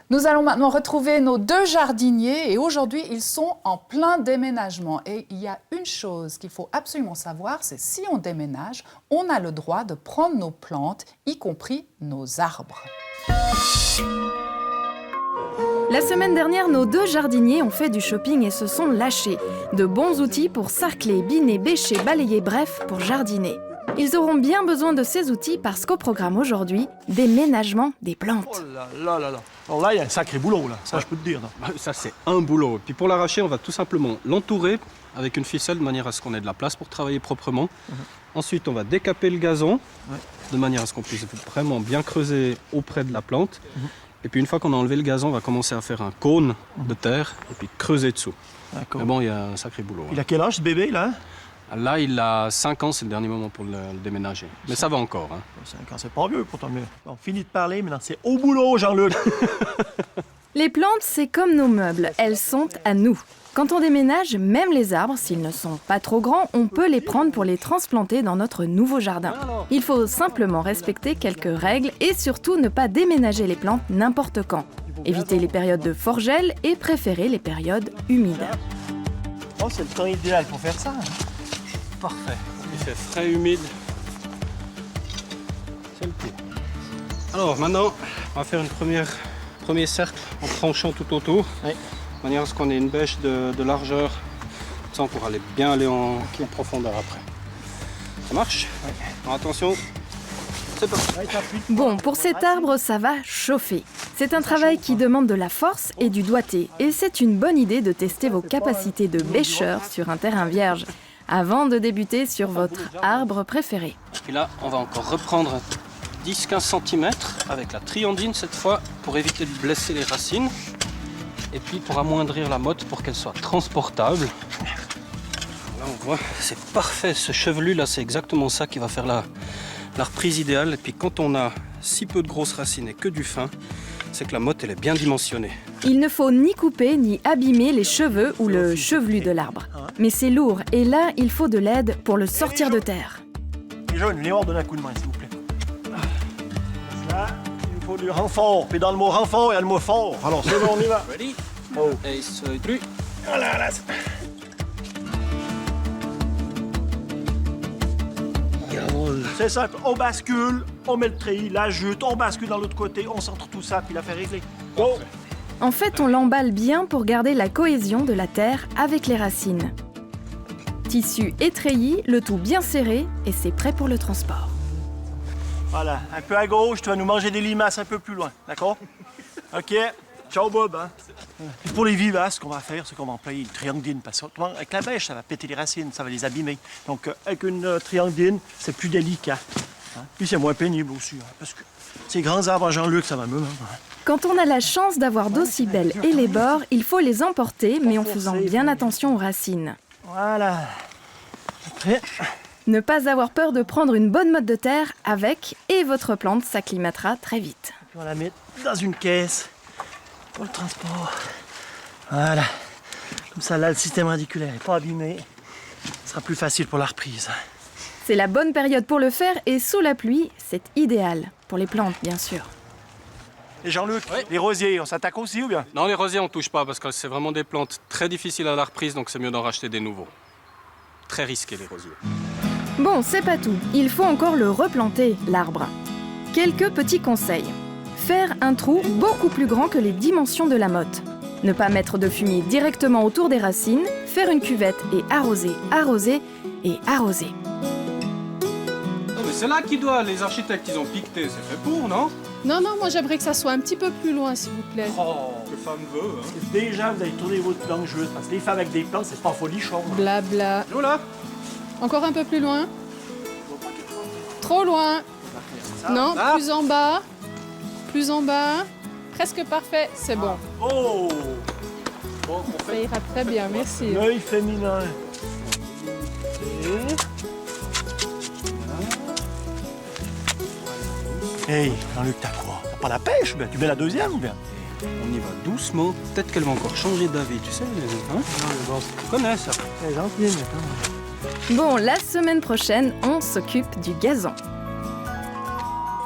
Nous allons maintenant retrouver nos deux jardiniers et aujourd'hui, ils sont en plein déménagement. Et il y a une chose qu'il faut absolument savoir, c'est si on déménage, on a le droit de prendre nos plantes, y compris nos arbres. La semaine dernière, nos deux jardiniers ont fait du shopping et se sont lâchés. De bons outils pour sarcler, biner, bêcher, balayer, bref, pour jardiner. Ils auront bien besoin de ces outils parce qu'au programme aujourd'hui, déménagement des plantes. Oh là là là là. Alors là, il y a un sacré boulot, là. Ça, je peux te dire. Non. Ça, c'est un boulot. Et puis pour l'arracher, on va tout simplement l'entourer avec une ficelle de manière à ce qu'on ait de la place pour travailler proprement. Ensuite, on va décaper le gazon de manière à ce qu'on puisse vraiment bien creuser auprès de la plante. Et puis une fois qu'on a enlevé le gazon, on va commencer à faire un cône de terre et puis creuser dessous. D'accord. Mais bon, il y a un sacré boulot. Il a quel âge, ce bébé, là? Là, il a 5 ans, c'est le dernier moment pour le déménager. Mais ça va encore. 5 ans, c'est pas vieux pourtant. Mais on finit de parler, maintenant c'est au boulot, Jean-Luc. Les plantes, c'est comme nos meubles, elles sont à nous. Quand on déménage, même les arbres, s'ils ne sont pas trop grands, on peut les prendre pour les transplanter dans notre nouveau jardin. Il faut simplement respecter quelques règles et surtout ne pas déménager les plantes n'importe quand. Éviter les périodes de fort gel et préférer les périodes humides. Oh, c'est le temps idéal pour faire ça. Parfait. Il fait frais, humide. C'est le coup. Alors maintenant, on va faire premier cercle en tranchant tout autour. Oui. De manière à ce qu'on ait une bêche de largeur. Ça, on pourra bien aller en profondeur après. Ça marche? Oui. Alors attention, c'est parti. Bon, pour cet arbre, ça va chauffer. C'est un travail qui demande de la force et du doigté. Et c'est une bonne idée de tester vos capacités de bêcheur sur un terrain vierge, avant de débuter sur votre arbre préféré. Et là, on va encore reprendre 10-15 cm avec la triandine cette fois pour éviter de blesser les racines. Et puis pour amoindrir la motte pour qu'elle soit transportable. Là on voit, c'est parfait, ce chevelu là, c'est exactement ça qui va faire la reprise idéale. Et puis quand on a si peu de grosses racines et que du fin, c'est que la motte elle est bien dimensionnée. Il ne faut ni couper ni abîmer les cheveux ou le chevelu de l'arbre. Mais c'est lourd et là, il faut de l'aide pour le sortir de terre. Les jeunes, venez voir donner un coup de main, s'il vous plaît. Là, il faut du renfort. Puis dans le mot renfort, il y a le mot fort. Alors, c'est bon, on y va. Ready? Oh. Et c'est plus. Voilà, là. C'est simple, on bascule, on met le treillis, la jute, on bascule dans l'autre côté, on centre tout ça, puis l'affaire est réglée. Oh. En fait, on l'emballe bien pour garder la cohésion de la terre avec les racines. Tissu et treillis, le tout bien serré, et c'est prêt pour le transport. Voilà, un peu à gauche, tu vas nous manger des limaces un peu plus loin, d'accord? OK, ciao Bob. Hein? Puis pour les vivaces, ce qu'on va faire, c'est qu'on va employer une triangline, parce que avec la bêche, ça va péter les racines, ça va les abîmer. Donc avec une triangline, c'est plus délicat. Hein? Puis c'est moins pénible aussi, hein, parce que ces grands arbres à Jean-Luc, ça va mieux. Hein? Quand on a la chance d'avoir d'aussi belles et les bords, il faut les emporter, mais en faisant bien attention aux racines. Voilà. Après. Ne pas avoir peur de prendre une bonne motte de terre avec, et votre plante s'acclimatera très vite. Puis on va la mettre dans une caisse pour le transport. Voilà. Comme ça, là, le système radiculaire n'est pas abîmé. Ce sera plus facile pour la reprise. C'est la bonne période pour le faire et sous la pluie, c'est idéal. Pour les plantes, bien sûr. Et Jean-Luc, Oui. les rosiers, on s'attaque aussi ou bien? Non, les rosiers on touche pas parce que c'est vraiment des plantes très difficiles à la reprise, donc c'est mieux d'en racheter des nouveaux. Très risqués les rosiers. Bon, c'est pas tout. Il faut encore le replanter, l'arbre. Quelques petits conseils. Faire un trou beaucoup plus grand que les dimensions de la motte. Ne pas mettre de fumier directement autour des racines. Faire une cuvette et arroser, arroser et arroser. Non mais c'est là qu'il doit, les architectes ils ont piqueté, c'est fait pour, non? Non, non, moi j'aimerais que ça soit un petit peu plus loin, s'il vous plaît. Oh, que femme veut, hein. Déjà, vous allez tourner votre planche joueuse, parce que les femmes avec des plantes, c'est pas folichon. Blabla. Nous là? Encore un peu plus loin. Trop loin. Non, là. plus en bas. Plus en bas. Presque parfait, c'est bon. Oh! Bon, on Ça fait. ira très bien, merci. L'œil féminin. Hey, Jean-Luc, t'as quoi? T'as pas la pêche ou bien? Tu mets la deuxième ou bien? On y va doucement, peut-être qu'elle va encore changer d'avis, tu sais, hein? Tu connais ça. C'est gentil, mais attends. Bon, la semaine prochaine, on s'occupe du gazon.